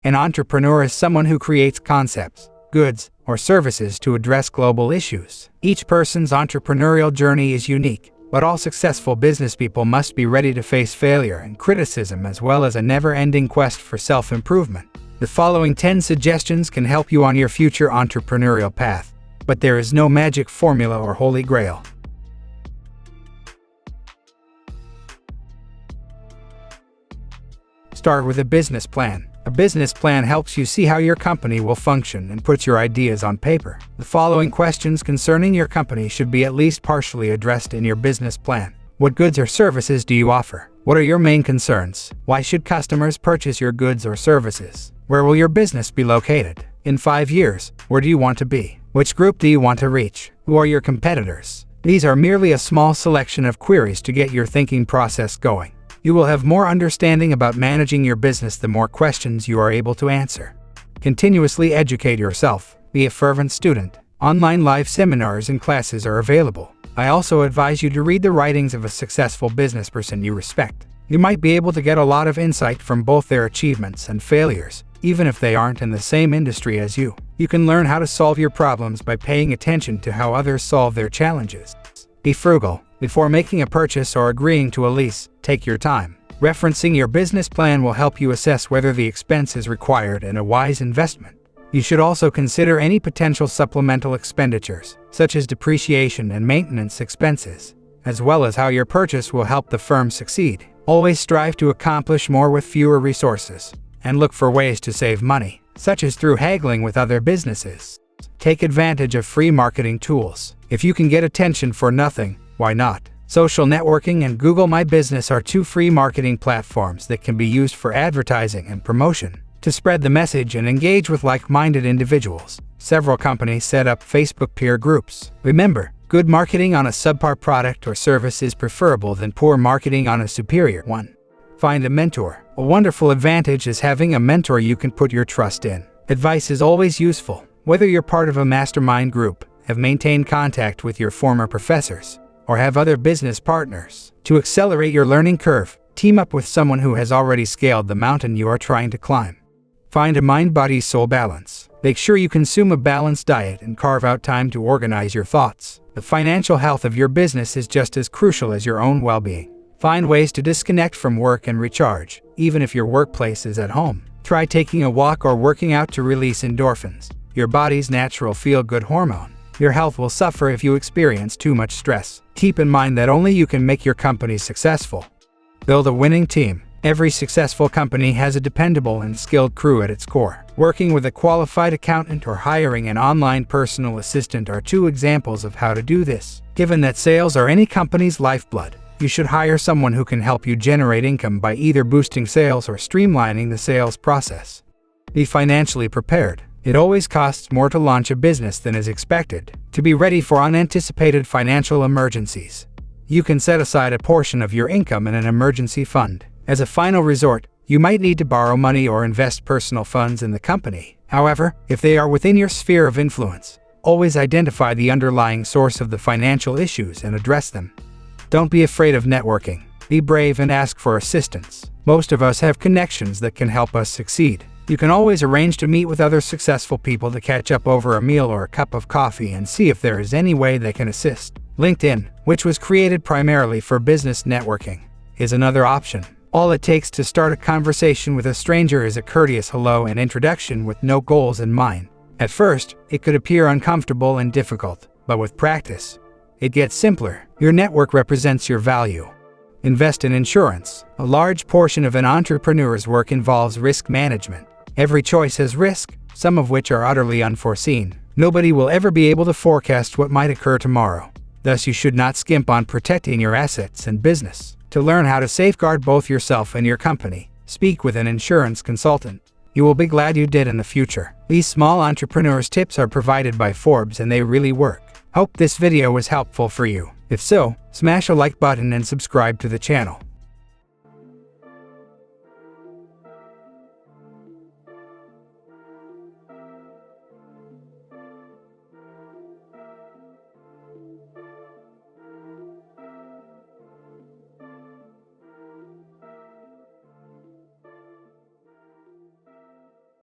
An entrepreneur is someone who creates concepts, goods, or services to address global issues. Each person's entrepreneurial journey is unique, but all successful business people must be ready to face failure and criticism as well as a never-ending quest for self-improvement. The following 10 suggestions can help you on your future entrepreneurial path, but there is no magic formula or holy grail. Start with a business plan. A business plan helps you see how your company will function and puts your ideas on paper. The following questions concerning your company should be at least partially addressed in your business plan. What goods or services do you offer? What are your main concerns? Why should customers purchase your goods or services? Where will your business be located? In 5 years, where do you want to be? Which group do you want to reach? Who are your competitors? These are merely a small selection of queries to get your thinking process going. You will have more understanding about managing your business the more questions you are able to answer. Continuously educate yourself. Be a fervent student. Online live seminars and classes are available. I also advise you to read the writings of a successful businessperson you respect. You might be able to get a lot of insight from both their achievements and failures, even if they aren't in the same industry as you. You can learn how to solve your problems by paying attention to how others solve their challenges. Be frugal. Before making a purchase or agreeing to a lease, take your time. Referencing your business plan will help you assess whether the expense is required and a wise investment. You should also consider any potential supplemental expenditures, such as depreciation and maintenance expenses, as well as how your purchase will help the firm succeed. Always strive to accomplish more with fewer resources, and look for ways to save money, such as through haggling with other businesses. Take advantage of free marketing tools. If you can get attention for nothing, why not? Social networking and Google My Business are 2 free marketing platforms that can be used for advertising and promotion. To spread the message and engage with like-minded individuals, several companies set up Facebook peer groups. Remember, good marketing on a subpar product or service is preferable than poor marketing on a superior one. Find a mentor. A wonderful advantage is having a mentor you can put your trust in. Advice is always useful. Whether you're part of a mastermind group, have maintained contact with your former professors, or have other business partners. To accelerate your learning curve, team up with someone who has already scaled the mountain you are trying to climb. Find a mind-body-soul balance. Make sure you consume a balanced diet and carve out time to organize your thoughts. The financial health of your business is just as crucial as your own well-being. Find ways to disconnect from work and recharge, even if your workplace is at home. Try taking a walk or working out to release endorphins, your body's natural feel-good hormone. Your health will suffer if you experience too much stress. Keep in mind that only you can make your company successful. Build a winning team. Every successful company has a dependable and skilled crew at its core. Working with a qualified accountant or hiring an online personal assistant are 2 examples of how to do this. Given that sales are any company's lifeblood, you should hire someone who can help you generate income by either boosting sales or streamlining the sales process. Be financially prepared. It always costs more to launch a business than is expected. To be ready for unanticipated financial emergencies, you can set aside a portion of your income in an emergency fund. As a final resort, you might need to borrow money or invest personal funds in the company. However, if they are within your sphere of influence, always identify the underlying source of the financial issues and address them. Don't be afraid of networking. Be brave and ask for assistance. Most of us have connections that can help us succeed. You can always arrange to meet with other successful people to catch up over a meal or a cup of coffee and see if there is any way they can assist. LinkedIn, which was created primarily for business networking, is another option. All it takes to start a conversation with a stranger is a courteous hello and introduction with no goals in mind. At first, it could appear uncomfortable and difficult, but with practice, it gets simpler. Your network represents your value. Invest in insurance. A large portion of an entrepreneur's work involves risk management. Every choice has risk, some of which are utterly unforeseen. Nobody will ever be able to forecast what might occur tomorrow. Thus, you should not skimp on protecting your assets and business. To learn how to safeguard both yourself and your company, speak with an insurance consultant. You will be glad you did in the future. These small entrepreneurs' tips are provided by Forbes and they really work. Hope this video was helpful for you. If so, smash a like button and subscribe to the channel.